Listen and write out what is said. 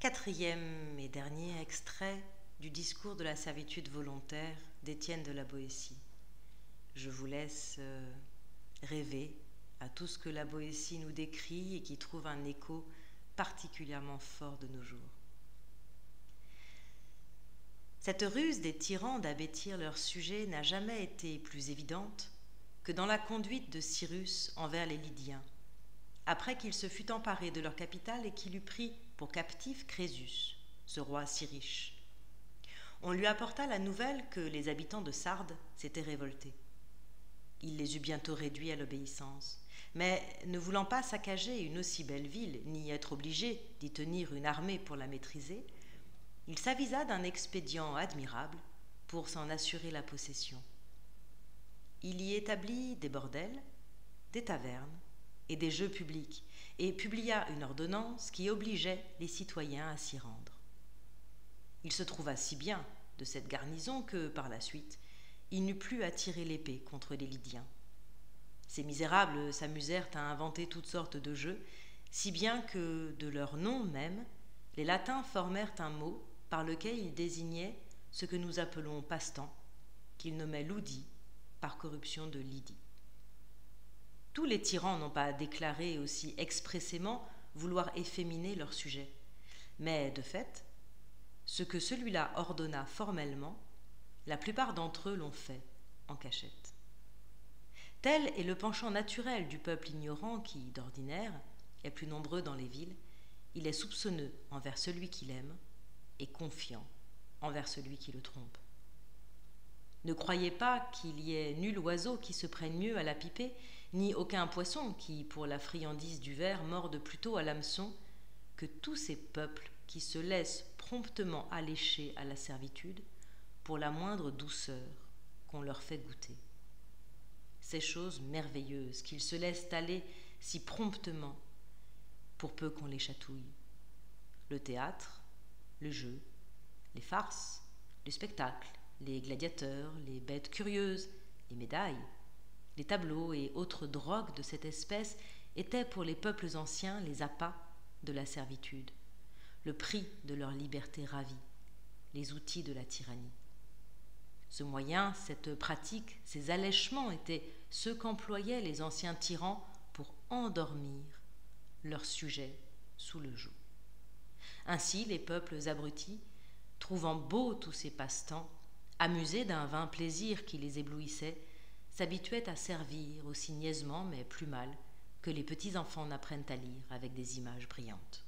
Quatrième et dernier extrait du discours de la servitude volontaire d'Étienne de la Boétie. Je vous laisse rêver à tout ce que la Boétie nous décrit et qui trouve un écho particulièrement fort de nos jours. Cette ruse des tyrans d'abêtir leurs sujets n'a jamais été plus évidente que dans la conduite de Cyrus envers les Lydiens, après qu'il se fut emparé de leur capitale et qu'il eut pris pour captif Crésus, ce roi si riche. On lui apporta la nouvelle que les habitants de Sardes s'étaient révoltés. Il les eut bientôt réduits à l'obéissance, mais ne voulant pas saccager une aussi belle ville, ni être obligé d'y tenir une armée pour la maîtriser, il s'avisa d'un expédient admirable pour s'en assurer la possession. Il y établit des bordels, des tavernes et des jeux publics, et publia une ordonnance qui obligeait les citoyens à s'y rendre. Il se trouva si bien de cette garnison que, par la suite, il n'eut plus à tirer l'épée contre les Lydiens. Ces misérables s'amusèrent à inventer toutes sortes de jeux, si bien que, de leur nom même, les Latins formèrent un mot par lequel ils désignaient ce que nous appelons passe-temps, qu'ils nommaient ludi, par corruption de Lydie. Tous les tyrans n'ont pas déclaré aussi expressément vouloir efféminer leur sujet, mais de fait, ce que celui-là ordonna formellement, la plupart d'entre eux l'ont fait en cachette. Tel est le penchant naturel du peuple ignorant qui, d'ordinaire, est plus nombreux dans les villes. Il est soupçonneux envers celui qu'il aime et confiant envers celui qui le trompe. Ne croyez pas qu'il y ait nul oiseau qui se prenne mieux à la pipée, ni aucun poisson qui, pour la friandise du ver, morde plutôt à l'hameçon, que tous ces peuples qui se laissent promptement allécher à la servitude pour la moindre douceur qu'on leur fait goûter. Ces choses merveilleuses qu'ils se laissent aller si promptement pour peu qu'on les chatouille. Le théâtre, le jeu, les farces, le spectacle, les gladiateurs, les bêtes curieuses, les médailles, les tableaux et autres drogues de cette espèce étaient pour les peuples anciens les appâts de la servitude, le prix de leur liberté ravie, les outils de la tyrannie. Ce moyen, cette pratique, ces allèchements étaient ceux qu'employaient les anciens tyrans pour endormir leurs sujets sous le joug. Ainsi, les peuples abrutis, trouvant beaux tous ces passe-temps, amusés d'un vain plaisir qui les éblouissait, s'habituaient à servir aussi niaisement, mais plus mal, que les petits enfants n'apprennent à lire avec des images brillantes.